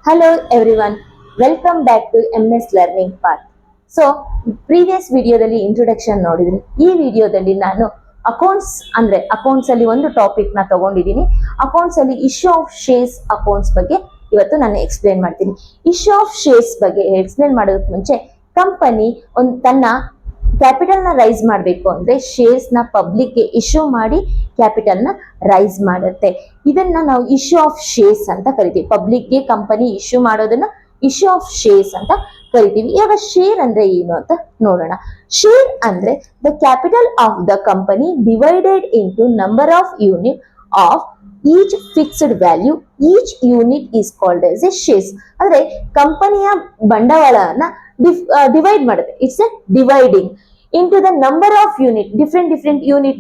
Hello everyone, welcome back to MS Learning Path. So, previous ವಿಡಿಯೋದಲ್ಲಿ introduction ನೋಡಿದ್ರಿ. ಈ ವಿಡಿಯೋದಲ್ಲಿ ನಾನು ಅಕೌಂಟ್ಸ್ ಅಲ್ಲಿ ಒಂದು ಟಾಪಿಕ್ ನ ತಗೊಂಡಿದ್ದೀನಿ. ಅಕೌಂಟ್ಸ್ ಅಲ್ಲಿ ಇಶ್ಯೂ ಆಫ್ ಶೇರ್ಸ್ ಅಕೌಂಟ್ಸ್ ಬಗ್ಗೆ ಇವತ್ತು ನಾನು ಎಕ್ಸ್ಪ್ಲೇನ್ ಮಾಡ್ತೀನಿ. ಇಶ್ಯೂ ಆಫ್ ಶೇರ್ಸ್ ಬಗ್ಗೆ ಎಕ್ಸ್ಪ್ಲೇನ್ ಮಾಡೋದಕ್ಕೆ ಮುಂಚೆ ಕಂಪನಿ ತನ್ನ ಕ್ಯಾಪಿಟಲ್ ನ ರೈಸ್ ಮಾಡಬೇಕು ಅಂದ್ರೆ ಶೇರ್ಸ್ ನ ಪಬ್ಲಿಕ್ ಗೆ ಇಶ್ಯೂ ಮಾಡಿ ಕ್ಯಾಪಿಟಲ್ ನ ರೈಸ್ ಮಾಡುತ್ತೆ. ಇದನ್ನ ನಾವು ಇಶ್ಯೂ ಆಫ್ ಶೇರ್ಸ್ ಅಂತ ಕರಿತೀವಿ. ಪಬ್ಲಿಕ್ ಗೆ ಕಂಪನಿ ಇಶ್ಯೂ ಮಾಡೋದನ್ನ ಇಶ್ಯೂ ಆಫ್ ಶೇರ್ಸ್ ಅಂತ ಕರಿತೀವಿ. ಇವಾಗ ಶೇರ್ ಅಂದ್ರೆ ಏನು ಅಂತ ನೋಡೋಣ. ಶೇರ್ ಅಂದ್ರೆ the capital of the company divided into number of unit of each fixed value. Each unit is called as A shares. ಅಂದ್ರೆ ಕಂಪನಿಯ ಬಂಡವಾಳವನ್ನ ಡಿವೈಡ್ ಮಾಡುತ್ತೆ. It's A dividing into the number of unit.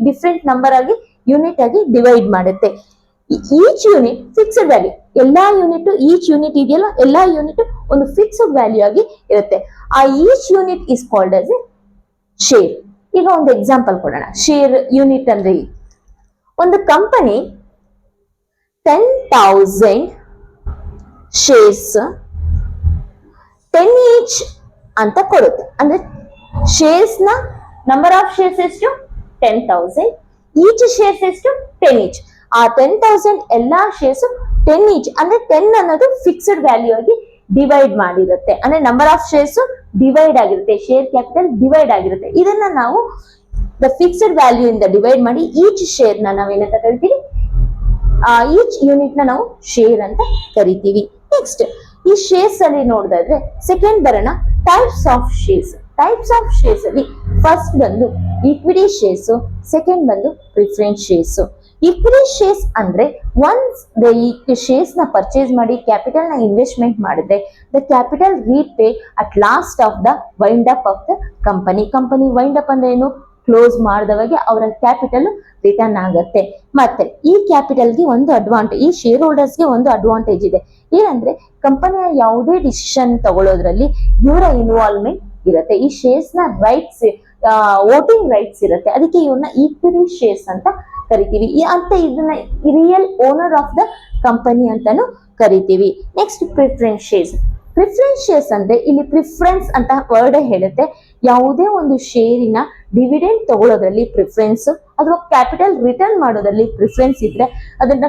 Different number ಆಗಿ unit ಆಗಿ divide ಮಾಡುತ್ತೆ. Each unit fixed value. ಎಲ್ಲಾ unit each unit ಇದೆಯಲ್ಲ, ಎಲ್ಲಾ ಯೂನಿಟ್ ಒಂದು ಫಿಕ್ಸ್ಡ್ ವ್ಯಾಲ್ಯೂ ಆಗಿ ಇರುತ್ತೆ. ಆ each unit is called as A share. ಈಗ ಒಂದು ಎಕ್ಸಾಂಪಲ್ ಕೊಡೋಣ. ಶೇರ್ ಯೂನಿಟ್ ಅಂದ್ರೆ ಒಂದು ಕಂಪನಿ 10,000 ಶೇರ್ಸ್ 10 ಈಚ್ ಅಂತ ಕೊಡುತ್ತೆ. ಅಂದ್ರೆ ಶೇರ್ಸ್ ನ ನಂಬರ್ ಆಫ್ ಶೇರ್ಸ್ ಎಷ್ಟು 10,000, ಈಚ್ ಶೇರ್ಸ್ ಎಷ್ಟು 10 ಈಚ್. ಆ 10,000 ಎಲ್ಲಾ ಶೇರ್ಸ್ 10 ಈಚ್ ಅಂದ್ರೆ 10 ಅನ್ನೋದು ಫಿಕ್ಸ್ಡ್ ವ್ಯಾಲ್ಯೂ ಆಗಿ ಡಿವೈಡ್ ಮಾಡಿರುತ್ತೆ. ಅಂದ್ರೆ ನಂಬರ್ ಆಫ್ ಶೇರ್ಸ್ ಡಿವೈಡ್ ಆಗಿರುತ್ತೆ, ಶೇರ್ ಕ್ಯಾಪಿಟಲ್ ಡಿವೈಡ್ ಆಗಿರುತ್ತೆ. ಇದನ್ನ ನಾವು ದ ಫಿಕ್ಸ್ಡ್ ವ್ಯಾಲ್ಯೂ ಇಂದ ಡಿವೈಡ್ ಮಾಡಿ ಈಚ್ ಶೇರ್ ನ ನಾವೇನಂತ ಕರಿತೀವಿ, ಈಚ್ ಯೂನಿಟ್ ನ ನಾವು ಶೇರ್ ಅಂತ ಕರಿತೀವಿ. ನೆಕ್ಸ್ಟ್ ಈ ಶೇರ್ಸ್ ಅಲ್ಲಿ ನೋಡಿದ್ರೆ ಸೆಕೆಂಡ್ ಬರೋಣ types of shares. Types of shares ಅಲ್ಲಿ ಫಸ್ಟ್ ಬಂದು ಈಕ್ವಿಟಿ ಶೇರ್ಸ್, ಸೆಕೆಂಡ್ ಬಂದು ಪ್ರಿಫರೆನ್ಸ್ ಶೇರ್ಸ್. ಈಕ್ವಿಟಿ ಶೇರ್ಸ್ ಅಂದ್ರೆ ಒನ್ಸ್ ಈ ಶೇರ್ಸ್ ನ ಪರ್ಚೇಸ್ ಮಾಡಿ ಕ್ಯಾಪಿಟಲ್ ನ ಇನ್ವೆಸ್ಟ್ಮೆಂಟ್ ಮಾಡಿದ್ರೆ the capital repay at last of the wind up of the company. Wind up ಅಂದ್ರೆ ಏನು, ಕ್ಲೋಸ್ ಮಾಡಿದವಾಗ ಅವರ ಕ್ಯಾಪಿಟಲ್ ರಿಟರ್ನ್ ಆಗುತ್ತೆ. ಮತ್ತೆ ಈ ಕ್ಯಾಪಿಟಲ್ಗೆ ಒಂದು ಅಡ್ವಾಂಟೇಜ್, ಈ ಶೇರ್ ಹೋಲ್ಡರ್ಸ್ಗೆ ಒಂದು ಅಡ್ವಾಂಟೇಜ್ ಇದೆ. ಏನಂದ್ರೆ ಕಂಪನಿಯ ಯಾವುದೇ ಡಿಸಿಷನ್ ತಗೊಳ್ಳೋದ್ರಲ್ಲಿ ಇವರ ಇನ್ವಾಲ್ವ್ಮೆಂಟ್ ಇರುತ್ತೆ. ಈ ಶೇರ್ಸ್ ನ ರೈಟ್ಸ್, ವೋಟಿಂಗ್ ರೈಟ್ಸ್ ಇರುತ್ತೆ. ಅದಕ್ಕೆ ಇವ್ರನ್ನ ಈಕ್ವಿಟಿ ಶೇರ್ಸ್ ಅಂತ ಕರಿತೀವಿ. ಇದನ್ನ real owner of the company ಅಂತಾನು ಕರಿತೀವಿ. Next preference shares. Preference shares ಅಂದ್ರೆ ಇಲ್ಲಿ ಪ್ರಿಫರೆನ್ಸ್ ಅಂತ ವರ್ಡ್ ಹೇಳುತ್ತೆ. ಯಾವುದೇ ಒಂದು ಶೇರಿನ ಡಿವಿಡೆಂಡ್ ತಗೊಳ್ಳೋದ್ರಲ್ಲಿ ಪ್ರಿಫರೆನ್ಸ್, ಅಥವಾ ಕ್ಯಾಪಿಟಲ್ ರಿಟರ್ನ್ ಮಾಡೋದ್ರಲ್ಲಿ ಪ್ರಿಫರೆನ್ಸ್ ಇದ್ರೆ ಅದನ್ನ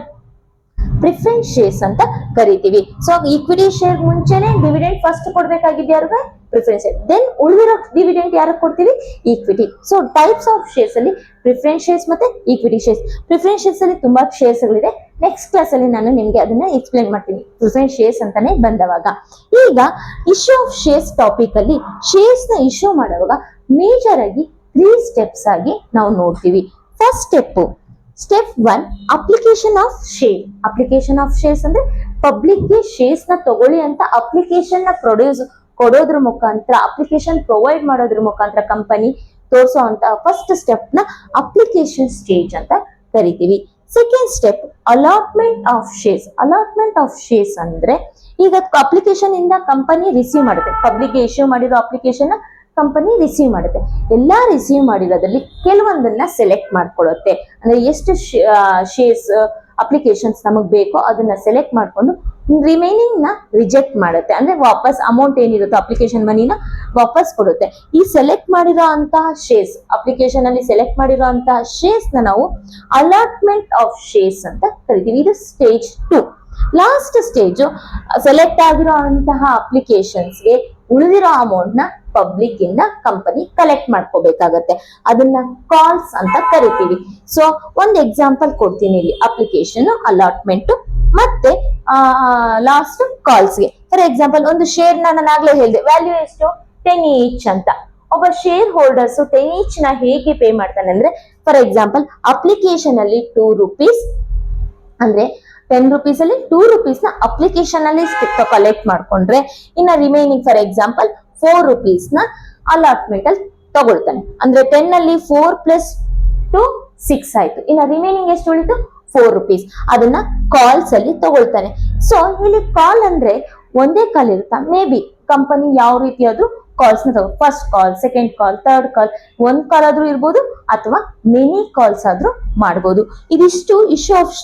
ಪ್ರಿಫರೆನ್ಸ್ ಶೇರ್ಸ್ ಅಂತ ಕರಿತೀವಿ. ಸೊ ಈಕ್ವಿಟಿ ಶೇರ್ ಮುಂಚೆನೆ ಡಿವಿಡೆಂಡ್ ಫಸ್ಟ್ ಕೊಡ್ಬೇಕಾಗಿದ್ದು ಯಾರಿಗೆ, ಪ್ರಿಫರೆನ್ಸ್ ಶೇರ್. ದೆನ್ ಉಳಿದಿರೋ ಡಿವಿಡೆಂಡ್ ಯಾರಿಗೆ ಕೊಡ್ತೀವಿ, equity. So types of shares ಅಲ್ಲಿ ಪ್ರಿಫರೆನ್ಸ್ ಶೇರ್ಸ್ ಮತ್ತೆ ಈಕ್ವಿಟಿ ಶೇರ್ಸ್. ಪ್ರಿಫರೆನ್ಸ್ ಶೇರ್ಸ್ ಅಲ್ಲಿ ತುಂಬಾ ಶೇರ್ಸ್ ಗಳಿದೆ. ನೆಕ್ಸ್ಟ್ ಕ್ಲಾಸ್ ಅಲ್ಲಿ ನಾನು ನಿಮ್ಗೆ ಅದನ್ನ ಎಕ್ಸ್ಪ್ಲೇನ್ ಮಾಡ್ತೀನಿ ಪ್ರಿಫರೆನ್ಸ್ ಶೇರ್ಸ್ ಅಂತಾನೆ ಬಂದವಾಗ. ಈಗ ಇಶ್ಯೂ ಆಫ್ ಶೇರ್ಸ್ ಟಾಪಿಕ್ ಅಲ್ಲಿ ಶೇರ್ಸ್ ನ ಇಶ್ಯೂ ಮಾಡುವಾಗ ಮೇಜರ್ ಆಗಿ 3 ಸ್ಟೆಪ್ಸ್ ಆಗಿ ನಾವು ನೋಡ್ತೀವಿ. First step 1 application of share. Application of shares ಅಂದ್ರೆ ಪಬ್ಲಿಕ್ ಗೆ ಶೇರ್ಸ್ ನ ತಗೊಳ್ಳಿ ಅಂತ ಅಪ್ಲಿಕೇಶನ್ ನ ಕೊಡೋದ್ರ ಮುಖಾಂತರ, ಅಪ್ಲಿಕೇಶನ್ ಪ್ರೊವೈಡ್ ಮಾಡೋದ್ರ ಮುಖಾಂತರ ಕಂಪನಿ ತೋರಿಸೋ ಅಂತ ಫಸ್ಟ್ ಸ್ಟೆಪ್ ನ ಅಪ್ಲಿಕೇಶನ್ ಸ್ಟೇಜ್ ಅಂತ ಕರಿತೀವಿ. Second step allotment of shares. Allotment of shares ಅಂದ್ರೆ ಈಗ ಅಪ್ಲಿಕೇಶನ್ ಇಂದ ಕಂಪನಿ ರಿಸೀವ್ ಮಾಡುತ್ತೆ, ಪಬ್ಲಿಕ್ ಗೆ ಇಶ್ಯೂ ಮಾಡಿರೋ ಅಪ್ಲಿಕೇಶನ್ ಕಂಪನಿ ರಿಸೀವ್ ಮಾಡುತ್ತೆ. ಎಲ್ಲಾ ರಿಸೀವ್ ಮಾಡಿರೋದ್ರಲ್ಲಿ ಕೆಲವೊಂದನ್ನ ಸೆಲೆಕ್ಟ್ ಮಾಡ್ಕೊಳ್ಳುತ್ತೆ. ಅಂದ್ರೆ ಎಷ್ಟು ಶೇರ್ಸ್ ಅಪ್ಲಿಕೇಶನ್ಸ್ ನಮಗ್ ಬೇಕೋ ಅದನ್ನ ಸೆಲೆಕ್ಟ್ ಮಾಡ್ಕೊಂಡು ರಿಮೈನಿಂಗ್ ನ ರಿಜೆಕ್ಟ್ ಮಾಡುತ್ತೆ. ಅಂದ್ರೆ ವಾಪಸ್ ಅಮೌಂಟ್ ಏನಿರುತ್ತೋ ಅಪ್ಲಿಕೇಶನ್ ಮನಿನ ವಾಪಸ್ ಕೊಡುತ್ತೆ. ಈ ಸೆಲೆಕ್ಟ್ ಮಾಡಿರೋ ಅಂತಹ ಶೇರ್ಸ್, ಅಪ್ಲಿಕೇಶನ್ ಅಲ್ಲಿ ಸೆಲೆಕ್ಟ್ ಮಾಡಿರೋ ಅಂತಹ ಶೇರ್ಸ್ ನ ನಾವು ಅಲಾಟ್ಮೆಂಟ್ ಆಫ್ ಶೇರ್ಸ್ ಅಂತ ಕರಿತೀವಿ. ಇದು ಸ್ಟೇಜ್ 2. ಲಾಸ್ಟ್ ಸ್ಟೇಜ್ ಸೆಲೆಕ್ಟ್ ಆಗಿರೋ ಅಂತಹ ಅಪ್ಲಿಕೇಶನ್ಸ್ಗೆ ಉಳಿದಿರೋ ಅಮೌಂಟ್ ನ ಪಬ್ಲಿಕ್ ಇಂದ ಕಂಪನಿ ಕಲೆಕ್ಟ್ ಮಾಡ್ಕೋಬೇಕಾಗತ್ತೆ. ಅದನ್ನ ಕಾಲ್ಸ್ ಅಂತ ಕರಿತೀವಿ. ಸೊ ಒಂದು ಎಕ್ಸಾಂಪಲ್ ಕೊಡ್ತೀನಿ ಇಲ್ಲಿ. ಅಪ್ಲಿಕೇಶನ್, ಅಲಾಟ್ಮೆಂಟ್ ಮತ್ತೆ ಲಾಸ್ಟ್ ಕಾಲ್ಸ್ಗೆ. ಫಾರ್ ಎಕ್ಸಾಂಪಲ್ ಒಂದು ಶೇರ್ ನಾನು ಆಗ್ಲೇ ಹೇಳಿದೆ, ವ್ಯಾಲ್ಯೂ ಎಷ್ಟು 10 ಈಚ್ ಅಂತ. ಒಬ್ಬ ಶೇರ್ ಹೋಲ್ಡರ್ಸ್ 10 ಈಚ್ ನ ಹೇಗೆ ಪೇ ಮಾಡ್ತಾನೆ ಅಂದ್ರೆ, ಫಾರ್ ಎಕ್ಸಾಂಪಲ್ ಅಪ್ಲಿಕೇಶನ್ ಅಲ್ಲಿ 2 ರೂಪೀಸ್ ಅಂದ್ರೆ 10 ರೂಪೀಸ್ ಅಲ್ಲಿ 2 ರೂಪೀಸ್ ನ ಅಪ್ಲಿಕೇಶನ್ ಅಲ್ಲಿ ಕಲೆಕ್ಟ್ ಮಾಡ್ಕೊಂಡ್ರೆ, ಇನ್ನ ರಿಮೈನಿಂಗ್ ಫಾರ್ ಎಕ್ಸಾಂಪಲ್ 4 ರೂಪೀಸ್ ನ ಅಲಾಟ್ಮೆಂಟ್ ಅಲ್ಲಿ ತಗೊಳ್ತಾನೆ. ಅಂದ್ರೆ 10 ಅಲ್ಲಿ 4 ಪ್ಲಸ್ 2 6 ಆಯ್ತು. ಇನ್ನ ರಿಮೈನಿಂಗ್ ಎಷ್ಟು ಉಳಿತು 4 ರೂಪೀಸ್. ಅದನ್ನ ಕಾಲ್ಸ್ ಅಲ್ಲಿ ತಗೊಳ್ತಾನೆ. ಸೊ ಇಲ್ಲಿ ಕಾಲ್ ಅಂದ್ರೆ ಒಂದೇ ಕಾಲ್ ಇರುತ್ತಾ, ಮೇ ಬಿ ಕಂಪನಿ ಯಾವ ರೀತಿ ಅದು ಕಾಲ್ಸ್ ನ ತಗೋ, first call, second call, third call, ಒಂದ್ ಕಾಲ್ ಆದ್ರೂ ಇರ್ಬೋದು ಅಥವಾ ಮೆನಿ ಕಾಲ್ಸ್ ಆದ್ರೂ ಮಾಡ್ಬೋದು. ಇದಿಷ್ಟು ಇಶ್ಯೂ ಆಫ್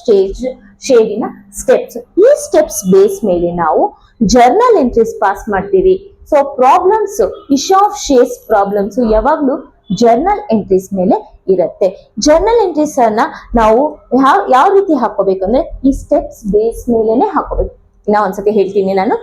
ಶೇರಿನ ಸ್ಟೆಪ್ಸ್. ಈ ಸ್ಟೆಪ್ಸ್ ಬೇಸ್ ಮೇಲೆ ನಾವು ಜರ್ನಲ್ ಎಂಟ್ರೀಸ್ ಪಾಸ್ ಮಾಡ್ತೀವಿ. So problems, issue of shares problems ಯಾವಾಗ್ಲೂ ಜರ್ನಲ್ ಎಂಟ್ರೀಸ್ ಮೇಲೆ ಇರುತ್ತೆ. ಜರ್ನಲ್ ಎಂಟ್ರೀಸ್ ಅನ್ನ ನಾವು ಯಾವ ರೀತಿ ಹಾಕೋಬೇಕು ಅಂದ್ರೆ ಈ ಸ್ಟೆಪ್ಸ್ ಬೇಸ್ ಮೇಲೆನೆ ಹಾಕೋಬೇಕು. ಇನ್ನ ಒಂದ್ಸತಿ ಹೇಳ್ತೀನಿ ನಾನು,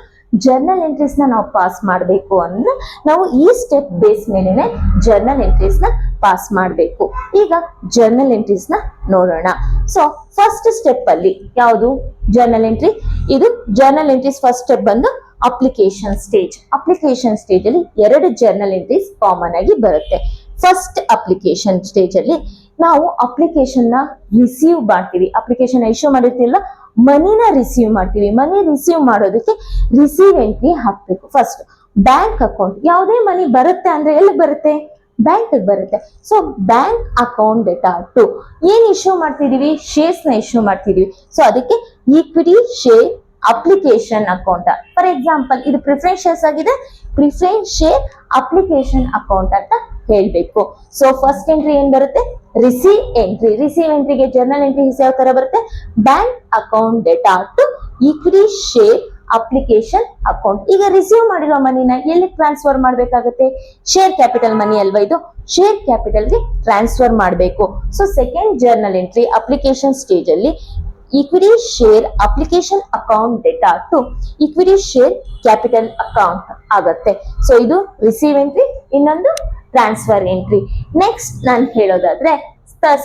ಜರ್ನಲ್ ಎಂಟ್ರೀಸ್ ನ ನಾವು ಪಾಸ್ ಮಾಡಬೇಕು ಅಂದ್ರೆ ನಾವು ಈ ಸ್ಟೆಪ್ ಬೇಸ್ ಮೇಲೆನೆ ಜರ್ನಲ್ ಎಂಟ್ರೀಸ್ ನ ಪಾಸ್ ಮಾಡಬೇಕು. ಈಗ ಜರ್ನಲ್ ಎಂಟ್ರೀಸ್ ನ ನೋಡೋಣ. ಸೊ ಫಸ್ಟ್ ಸ್ಟೆಪ್ ಅಲ್ಲಿ ಯಾವುದು ಜರ್ನಲ್ ಎಂಟ್ರಿ? ಇದು ಜರ್ನಲ್ ಎಂಟ್ರೀಸ್ ಫಸ್ಟ್ ಸ್ಟೆಪ್ ಬಂದು ಅಪ್ಲಿಕೇಶನ್ ಸ್ಟೇಜ್. ಅಪ್ಲಿಕೇಶನ್ ಸ್ಟೇಜ್ ಅಲ್ಲಿ ಎರಡು ಜರ್ನಲ್ ಎಂಟ್ರೀಸ್ ಕಾಮನ್ ಆಗಿ ಬರುತ್ತೆ. ಫಸ್ಟ್ ಅಪ್ಲಿಕೇಶನ್ ಸ್ಟೇಜ್ ಅಲ್ಲಿ ನಾವು ಅಪ್ಲಿಕೇಶನ್ ನ ರಿಸೀವ್ ಮಾಡ್ತೀವಿ. ಅಪ್ಲಿಕೇಶನ್ ಇಶ್ಯೂ ಮಾಡಿರ್ತೀವಲ್ಲ, ಮನಿನ ರಿಸೀವ್ ಮಾಡ್ತೀವಿ. ಮನಿ ರಿಸೀವ್ ಮಾಡೋದಕ್ಕೆ ರಿಸೀವ್ ಎಂಟ್ರಿ ಹಾಕ್ಬೇಕು. ಫಸ್ಟ್ ಬ್ಯಾಂಕ್ ಅಕೌಂಟ್, ಯಾವುದೇ ಮನಿ ಬರುತ್ತೆ ಅಂದ್ರೆ ಎಲ್ಲಿ ಬರುತ್ತೆ? ಬ್ಯಾಂಕ್ ಬರುತ್ತೆ. So bank account data to ಏನ್ ಇಶ್ಯೂ ಮಾಡ್ತಿದೀವಿ? ಶೇರ್ಸ್ ನ ಇಶ್ಯೂ ಮಾಡ್ತಿದೀವಿ. ಸೊ ಅದಕ್ಕೆ equity share application account. For example ಇದು ಪ್ರಿಫರೆನ್ಸ್ ಶೇರ್ಸ್ ಆಗಿದೆ, ಪ್ರಿಫರೆನ್ಸ್ ಶೇರ್ ಅಪ್ಲಿಕೇಶನ್ ಅಕೌಂಟ್ ಅಂತ ಹೇಳ್ಬೇಕು. ಸೊ ಫಸ್ಟ್ ಎಂಟ್ರಿ ಏನ್ ಬರುತ್ತೆ? Receive entry. ರಿಸೀವ್ ಎಂಟ್ರಿಗೆ ಜರ್ನಲ್ ಎಂಟ್ರಿ ಯಾವ ತರ ಬರುತ್ತೆ? Bank account data to equity share application account. ಈಗ ರಿಸೀವ್ ಮಾಡಿರೋ ಮನಿನ ಎಲ್ಲಿ ಟ್ರಾನ್ಸ್ಫರ್ ಮಾಡ್ಬೇಕಾಗುತ್ತೆ? ಶೇರ್ ಕ್ಯಾಪಿಟಲ್ ಮನಿ ಅಲ್ವಾ ಇದು? ಶೇರ್ ಕ್ಯಾಪಿಟಲ್ ಗೆ ಟ್ರಾನ್ಸ್ಫರ್ ಮಾಡಬೇಕು. So second journal entry application stage ಅಲ್ಲಿ equity share application account data to equity share capital account ಆಗತ್ತೆ. ಸೊ ಇದು ರಿಸೀವ್ ಎಂಟ್ರಿ, ಇನ್ನೊಂದು ಟ್ರಾನ್ಸ್ಫರ್ ಎಂಟ್ರಿ. ನೆಕ್ಸ್ಟ್ ನಾನು ಹೇಳೋದಾದ್ರೆ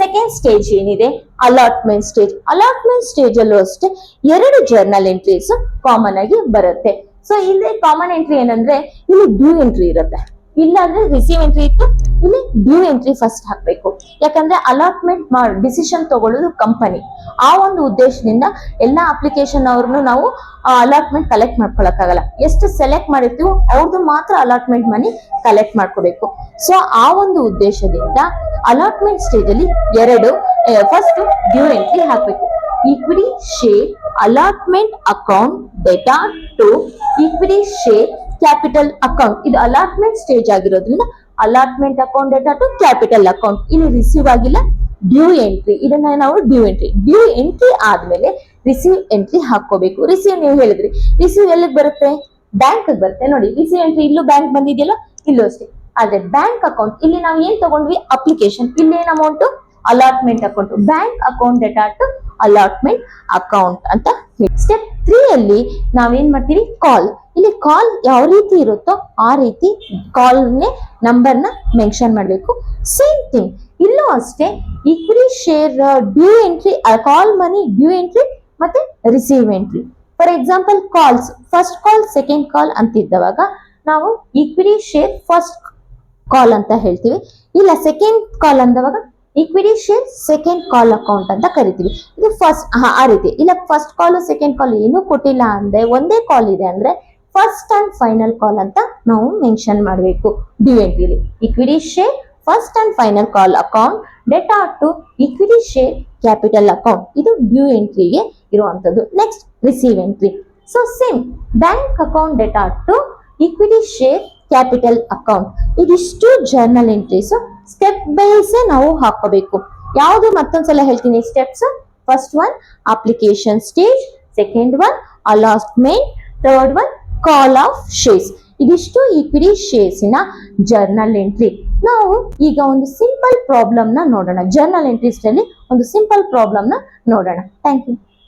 ಸೆಕೆಂಡ್ ಸ್ಟೇಜ್ ಏನಿದೆ? Allotment stage. ಅಲಾಟ್ಮೆಂಟ್ ಸ್ಟೇಜ್ ಅಲ್ಲೂ ಅಷ್ಟೇ ಎರಡು ಜರ್ನಲ್ ಎಂಟ್ರೀಸ್ ಕಾಮನ್ ಆಗಿ ಬರುತ್ತೆ. ಸೊ ಇಲ್ಲಿ ಕಾಮನ್ ಎಂಟ್ರಿ ಏನಂದ್ರೆ ಇಲ್ಲಿ ಡ್ಯೂ ಎಂಟ್ರಿ ಇರುತ್ತೆ. ಇಲ್ಲಾಂದ್ರೆ ರಿಸೀವ್ ಎಂಟ್ರಿ ಇತ್ತು, ಇಲ್ಲಿ ಡ್ಯೂ ಎಂಟ್ರಿ ಫಸ್ಟ್ ಹಾಕ್ಬೇಕು. ಯಾಕಂದ್ರೆ ಅಲಾಟ್ಮೆಂಟ್ ಡಿಸಿಷನ್ ತಗೊಳ್ಳೋದು ಕಂಪನಿ. ಆ ಒಂದು ಉದ್ದೇಶದಿಂದ ಎಲ್ಲಾ ಅಪ್ಲಿಕೇಶನ್ ಅವ್ರನ್ನು ನಾವು ಅಲಾಟ್ಮೆಂಟ್ ಕಲೆಕ್ಟ್ ಮಾಡ್ಕೊಳಕ್ಕಾಗಲ್ಲ. ಎಷ್ಟು ಸೆಲೆಕ್ಟ್ ಮಾಡಿರ್ತೀವೋ ಅವ್ರದ್ದು ಮಾತ್ರ ಅಲಾಟ್ಮೆಂಟ್ ಮನಿ ಕಲೆಕ್ಟ್ ಮಾಡ್ಕೋಬೇಕು. ಸೊ ಆ ಒಂದು ಉದ್ದೇಶದಿಂದ ಅಲಾಟ್ಮೆಂಟ್ ಸ್ಟೇಜ್ ಅಲ್ಲಿ ಫಸ್ಟ್ ಡ್ಯೂ ಎಂಟ್ರಿ ಹಾಕ್ಬೇಕು. Equity share allotment account data to equity share capital account. ಇದು ಅಲಾಟ್ಮೆಂಟ್ ಸ್ಟೇಜ್ ಆಗಿರೋದ್ರಿಂದ allotment account data to capital account. ಇಲ್ಲಿ ರಿಸೀವ್ ಆಗಿಲ್ಲ, ಡ್ಯೂ ಎಂಟ್ರಿ. ಇದನ್ನ ನಾವು ಡ್ಯೂ ಎಂಟ್ರಿ ಆದ್ಮೇಲೆ ರಿಸೀವ್ ಎಂಟ್ರಿ ಹಾಕೋಬೇಕು. ರಿಸೀವ್ ನೀವು ಹೇಳಿದ್ರಿ, ರಿಸೀವ್ ಎಲ್ಲಿಗೆ ಬರುತ್ತೆ? ಬ್ಯಾಂಕ್ ಬರುತ್ತೆ. ನೋಡಿ ರಿಸೀವ್ ಎಂಟ್ರಿ ಇಲ್ಲೂ ಬ್ಯಾಂಕ್ ಬಂದಿದೆಯಲ್ಲ, ಇಲ್ಲೂ ಅಷ್ಟೇ. ಆದ್ರೆ ಬ್ಯಾಂಕ್ ಅಕೌಂಟ್ ಇಲ್ಲಿ ನಾವು ಏನ್ ತಗೊಂಡ್ವಿ? ಅಪ್ಲಿಕೇಶನ್. ಇಲ್ಲಿ ಏನ್ amount? Allotment account. Bank account data to allotment account ಅಂತ ಹೇಳಿ. ಸ್ಟೆಪ್ 3 ಅಲ್ಲಿ ನಾವೇನ್ ಮಾಡ್ತೀವಿ? ಕಾಲ್. ಇಲ್ಲಿ ಕಾಲ್ ಯಾವ ರೀತಿ ಇರುತ್ತೋ ಆ ರೀತಿ ಕಾಲ್ ನಂಬರ್ ನ ಮೆನ್ಷನ್ ಮಾಡಬೇಕು. ಸೇಮ್ ಥಿಂಗ್ ಇಲ್ಲೂ ಅಷ್ಟೇ. Equity share due entry, call money due entry ಮತ್ತೆ receive entry. For example calls, first call second call ಅಂತಿದ್ದವಾಗ ನಾವು ಈಕ್ವಿಟಿ ಶೇರ್ ಫಸ್ಟ್ ಕಾಲ್ ಅಂತ ಹೇಳ್ತೀವಿ. ಇಲ್ಲ ಸೆಕೆಂಡ್ ಕಾಲ್ ಅಂದವಾಗ equity share second call account ಅಂತ ಕರಿತೀವಿ. ಇದು ಫಸ್ಟ್ ಆ ರೀತಿ. ಇಲ್ಲ ಫಸ್ಟ್ ಕಾಲ್ ಸೆಕೆಂಡ್ ಕಾಲ್ ಏನೂ ಕೊಟ್ಟಿಲ್ಲ ಅಂದ್ರೆ, ಒಂದೇ ಕಾಲ್ ಇದೆ ಅಂದ್ರೆ ಫಸ್ಟ್ ಅಂಡ್ ಫೈನಲ್ ಕಾಲ್ ಅಂತ ನಾವು ಮೆನ್ಷನ್ ಮಾಡಬೇಕು ಡ್ಯೂ ಎಂಟ್ರಿಲಿ. Equity share first and final call account data to equity share capital account. ಇದು ಡ್ಯೂ ಎಂಟ್ರಿಗೆ ಇರುವಂತದ್ದು. Next receive entry. So same bank account data to equity share capital account. ಇದಿಷ್ಟು journal entries stepwise ನಾವು ಹಾಕೋಬೇಕು. ಯಾವುದು ಮತ್ತೊಂದ್ಸಲ ಹೇಳ್ತೀನಿ steps. First one application stage, second one allotment, third one call of shares. ಇದಿಷ್ಟು equity ಶೇರ್ಸಿನ journal entry. ನಾವು ಈಗ ಒಂದು ಸಿಂಪಲ್ ಪ್ರಾಬ್ಲಮ್ ನ ನೋಡೋಣ. ಜರ್ನಲ್ ಎಂಟ್ರೀಸ್ ಅಲ್ಲಿ ಒಂದು ಸಿಂಪಲ್ ಪ್ರಾಬ್ಲಮ್ ನ ನೋಡೋಣ. Thank you.